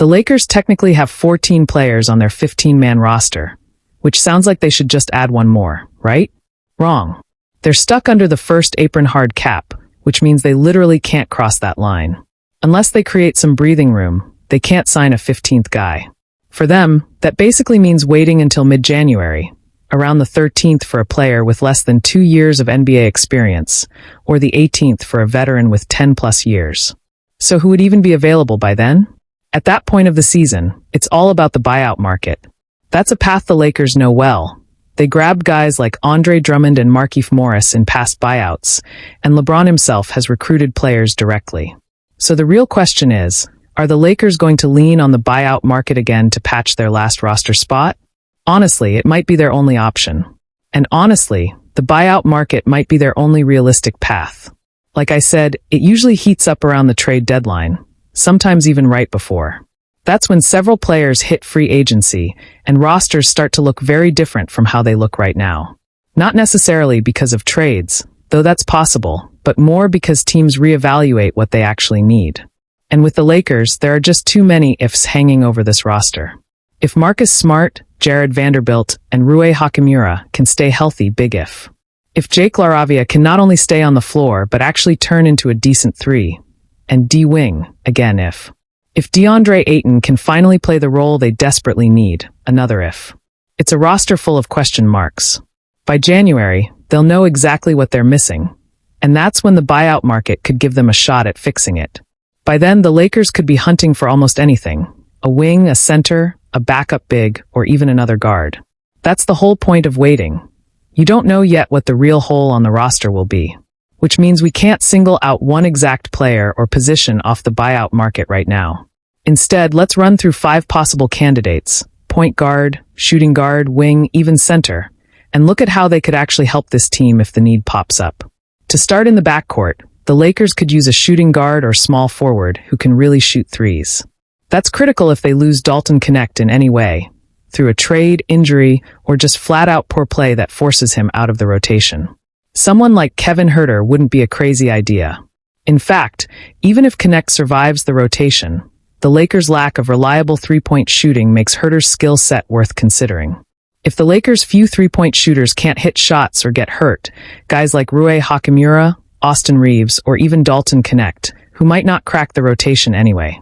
The Lakers technically have 14 players on their 15-man roster, which sounds like they should just add one more, right? Wrong. They're stuck under the first apron-hard cap, which means they literally can't cross that line. Unless they create some breathing room, they can't sign a 15th guy. For them, that basically means waiting until mid-January, around the 13th for a player with less than 2 years of NBA experience, or the 18th for a veteran with 10-plus years. So who would even be available by then? At that point of the season, it's all about the buyout market. That's a path the Lakers know well. They grabbed guys like Andre Drummond and Markieff Morris in past buyouts, and LeBron himself has recruited players directly. So the real question is, are the Lakers going to lean on the buyout market again to patch their last roster spot? Honestly, it might be their only option. And honestly, the buyout market might be their only realistic path. Like I said, it usually heats up around the trade deadline, sometimes even right before. That's when several players hit free agency, and rosters start to look very different from how they look right now. Not necessarily because of trades, though that's possible, but more because teams reevaluate what they actually need. And with the Lakers, there are just too many ifs hanging over this roster. If Marcus Smart, Jared Vanderbilt, and Rui Hachimura can stay healthy, big if. If Jake LaRavia can not only stay on the floor, but actually turn into a decent three. And D-Wing, again if. If DeAndre Ayton can finally play the role they desperately need, another if. It's a roster full of question marks. By January, they'll know exactly what they're missing. And that's when the buyout market could give them a shot at fixing it. By then, the Lakers could be hunting for almost anything. A wing, a center, a backup big, or even another guard. That's the whole point of waiting. You don't know yet what the real hole on the roster will be. Which means we can't single out one exact player or position off the buyout market right now. Instead, let's run through 5 possible candidates: point guard, shooting guard, wing, even center, and look at how they could actually help this team if the need pops up. To start in the backcourt, the Lakers could use a shooting guard or small forward who can really shoot threes. That's critical if they lose Dalton Connect in any way, through a trade, injury, or just flat-out poor play that forces him out of the rotation. Someone like Kevin Huerter wouldn't be a crazy idea. In fact, even if Connect survives the rotation, the Lakers' lack of reliable three-point shooting makes Huerter's skill set worth considering. If the Lakers' few three-point shooters can't hit shots or get hurt, guys like Rui Hachimura, Austin Reeves, or even Dalton Connect, who might not crack the rotation anyway,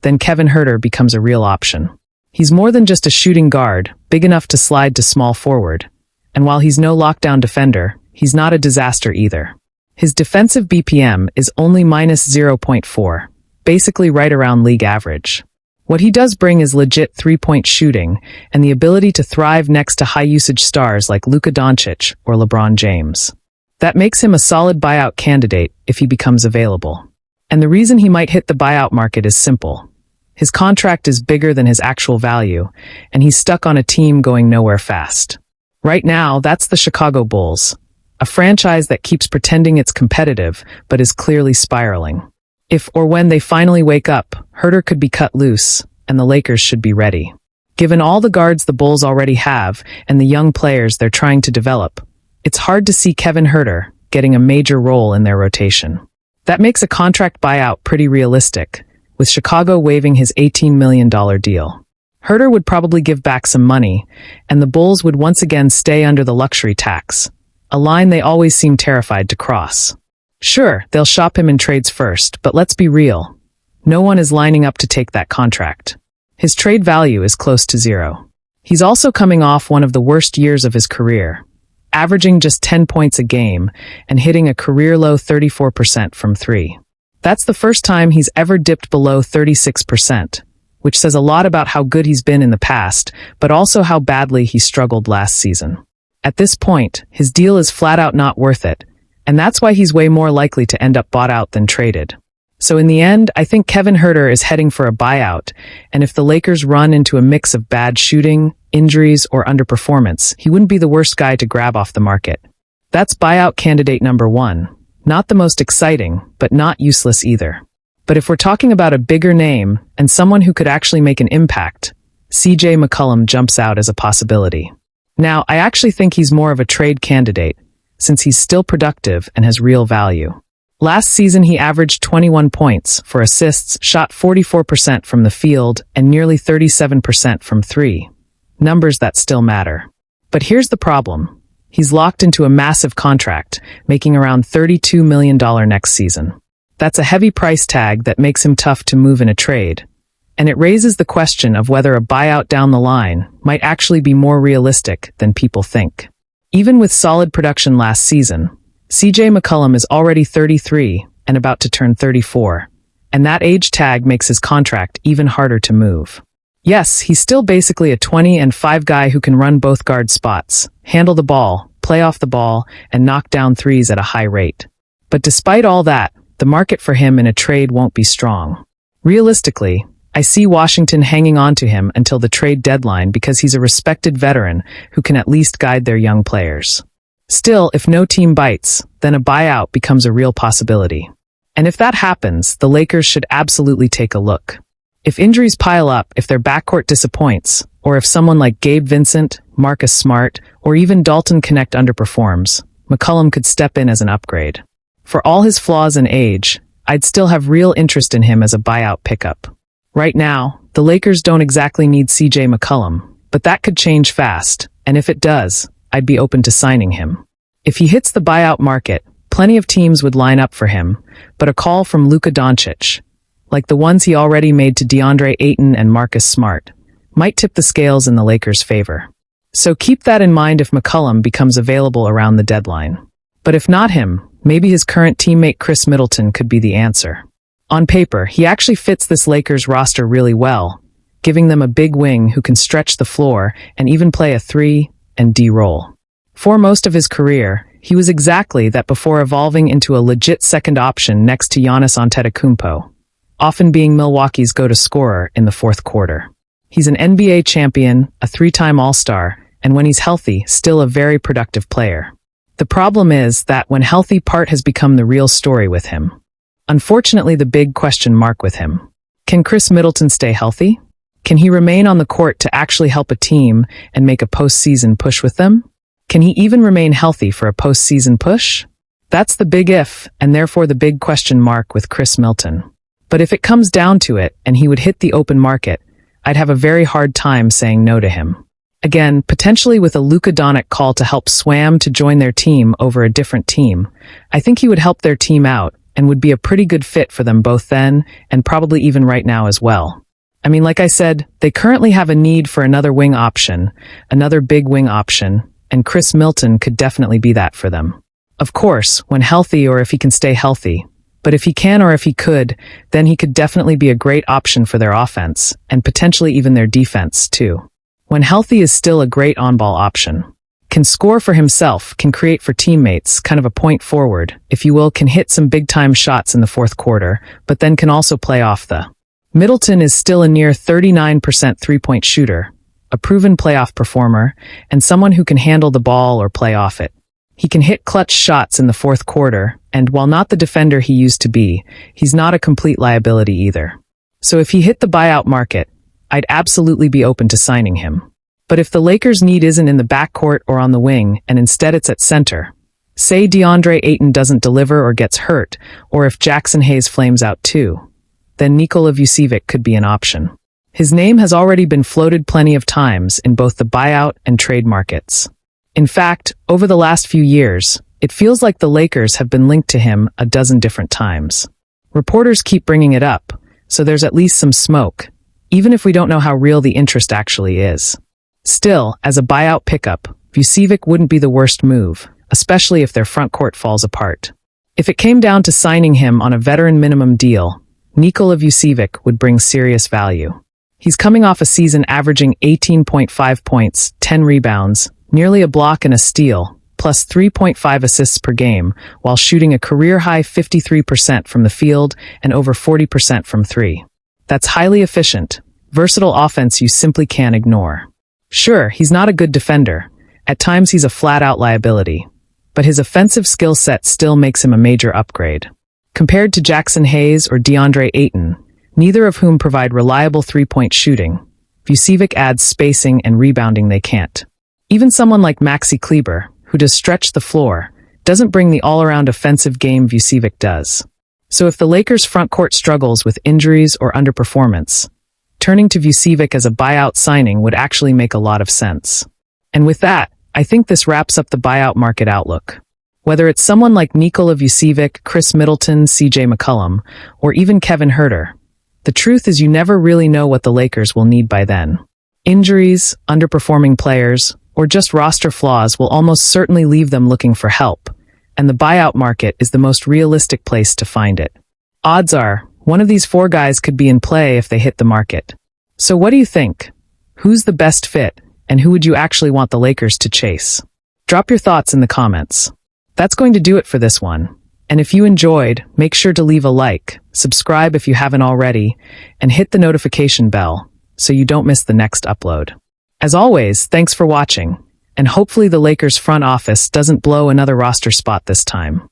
then Kevin Huerter becomes a real option. He's more than just a shooting guard, big enough to slide to small forward. And while he's no lockdown defender, he's not a disaster either. His defensive BPM is only -0.4, basically right around league average. What he does bring is legit three-point shooting and the ability to thrive next to high-usage stars like Luka Doncic or LeBron James. That makes him a solid buyout candidate if he becomes available. And the reason he might hit the buyout market is simple. His contract is bigger than his actual value, and he's stuck on a team going nowhere fast. Right now, that's the Chicago Bulls, a franchise that keeps pretending it's competitive, but is clearly spiraling. If or when they finally wake up, Huerter could be cut loose, and the Lakers should be ready. Given all the guards the Bulls already have, and the young players they're trying to develop, it's hard to see Kevin Huerter getting a major role in their rotation. That makes a contract buyout pretty realistic, with Chicago waiving his $18 million deal. Huerter would probably give back some money, and the Bulls would once again stay under the luxury tax, a line they always seem terrified to cross. Sure, they'll shop him in trades first, but let's be real. No one is lining up to take that contract. His trade value is close to zero. He's also coming off one of the worst years of his career, averaging just 10 points a game and hitting a career-low 34% from three. That's the first time he's ever dipped below 36%, which says a lot about how good he's been in the past, but also how badly he struggled last season. At this point, his deal is flat out not worth it, and that's why he's way more likely to end up bought out than traded. So in the end, I think Kevin Huerter is heading for a buyout, and if the Lakers run into a mix of bad shooting, injuries, or underperformance, he wouldn't be the worst guy to grab off the market. That's buyout candidate number 1. Not the most exciting, but not useless either. But if we're talking about a bigger name and someone who could actually make an impact, CJ McCollum jumps out as a possibility. Now, I actually think he's more of a trade candidate, since he's still productive and has real value. Last season he averaged 21 points, 4 assists, shot 44% from the field, and nearly 37% from three. Numbers that still matter. But here's the problem. He's locked into a massive contract, making around $32 million next season. That's a heavy price tag that makes him tough to move in a trade. And it raises the question of whether a buyout down the line might actually be more realistic than people think. Even with solid production last season, CJ McCollum is already 33 and about to turn 34, and that age tag makes his contract even harder to move. Yes, he's still basically a 20-and-5 guy who can run both guard spots, handle the ball, play off the ball, and knock down threes at a high rate. But despite all that, the market for him in a trade won't be strong. Realistically, I see Washington hanging on to him until the trade deadline because he's a respected veteran who can at least guide their young players. Still, if no team bites, then a buyout becomes a real possibility. And if that happens, the Lakers should absolutely take a look. If injuries pile up, if their backcourt disappoints, or if someone like Gabe Vincent, Marcus Smart, or even Dalton Connect underperforms, McCollum could step in as an upgrade. For all his flaws and age, I'd still have real interest in him as a buyout pickup. Right now, the Lakers don't exactly need CJ McCollum, but that could change fast, and if it does, I'd be open to signing him. If he hits the buyout market, plenty of teams would line up for him, but a call from Luka Doncic, like the ones he already made to DeAndre Ayton and Marcus Smart, might tip the scales in the Lakers' favor. So keep that in mind if McCollum becomes available around the deadline. But if not him, maybe his current teammate Chris Middleton could be the answer. On paper, he actually fits this Lakers roster really well, giving them a big wing who can stretch the floor and even play a 3 and D role. For most of his career, he was exactly that before evolving into a legit second option next to Giannis Antetokounmpo, often being Milwaukee's go-to scorer in the fourth quarter. He's an NBA champion, a 3-time All-Star, and when he's healthy, still a very productive player. The problem is that when healthy, part has become the real story with him. Unfortunately, the big question mark with him. Can Chris Middleton stay healthy? Can he remain on the court to actually help a team and make a postseason push with them? Can he even remain healthy for a postseason push? That's the big if, and therefore the big question mark with Chris Middleton. But if it comes down to it and he would hit the open market, I'd have a very hard time saying no to him. Again, potentially with a Luka Doncic call to help Swam to join their team over a different team, I think he would help their team out and would be a pretty good fit for them both then and probably even right now as well. I mean, like I said, they currently have a need for another wing option, another big wing option, and Chris Middleton could definitely be that for them. Of course, when healthy or if he can stay healthy. But if he can or if he could, then he could definitely be a great option for their offense, and potentially even their defense, too. When healthy is still a great on-ball option. Can score for himself, can create for teammates, kind of a point forward, if you will, can hit some big-time shots in the fourth quarter, but then can also play off the. Middleton is still a near 39% three-point shooter, a proven playoff performer, and someone who can handle the ball or play off it. He can hit clutch shots in the fourth quarter, and while not the defender he used to be, he's not a complete liability either. So if he hit the buyout market, I'd absolutely be open to signing him. But if the Lakers' need isn't in the backcourt or on the wing, and instead it's at center, say DeAndre Ayton doesn't deliver or gets hurt, or if Jackson Hayes flames out too, then Nikola Vucevic could be an option. His name has already been floated plenty of times in both the buyout and trade markets. In fact, over the last few years, it feels like the Lakers have been linked to him a dozen different times. Reporters keep bringing it up, so there's at least some smoke, even if we don't know how real the interest actually is. Still, as a buyout pickup, Vucevic wouldn't be the worst move, especially if their front court falls apart. If it came down to signing him on a veteran minimum deal, Nikola Vucevic would bring serious value. He's coming off a season averaging 18.5 points, 10 rebounds, nearly a block and a steal, plus 3.5 assists per game, while shooting a career-high 53% from the field and over 40% from three. That's highly efficient, versatile offense you simply can't ignore. Sure, he's not a good defender. At times he's a flat-out liability. But his offensive skill set still makes him a major upgrade. Compared to Jackson Hayes or DeAndre Ayton, neither of whom provide reliable three-point shooting, Vucevic adds spacing and rebounding they can't. Even someone like Maxi Kleber, who does stretch the floor, doesn't bring the all-around offensive game Vucevic does. So if the Lakers' front court struggles with injuries or underperformance, turning to Vucevic as a buyout signing would actually make a lot of sense. And with that, I think this wraps up the buyout market outlook. Whether it's someone like Nikola Vucevic, Chris Middleton, CJ McCollum, or even Kevin Huerter, the truth is you never really know what the Lakers will need by then. Injuries, underperforming players, or just roster flaws will almost certainly leave them looking for help, and the buyout market is the most realistic place to find it. Odds are, one of these four guys could be in play if they hit the market. So what do you think? Who's the best fit, and who would you actually want the Lakers to chase? Drop your thoughts in the comments. That's going to do it for this one. And if you enjoyed, make sure to leave a like, subscribe if you haven't already, and hit the notification bell so you don't miss the next upload. As always, thanks for watching, and hopefully the Lakers front office doesn't blow another roster spot this time.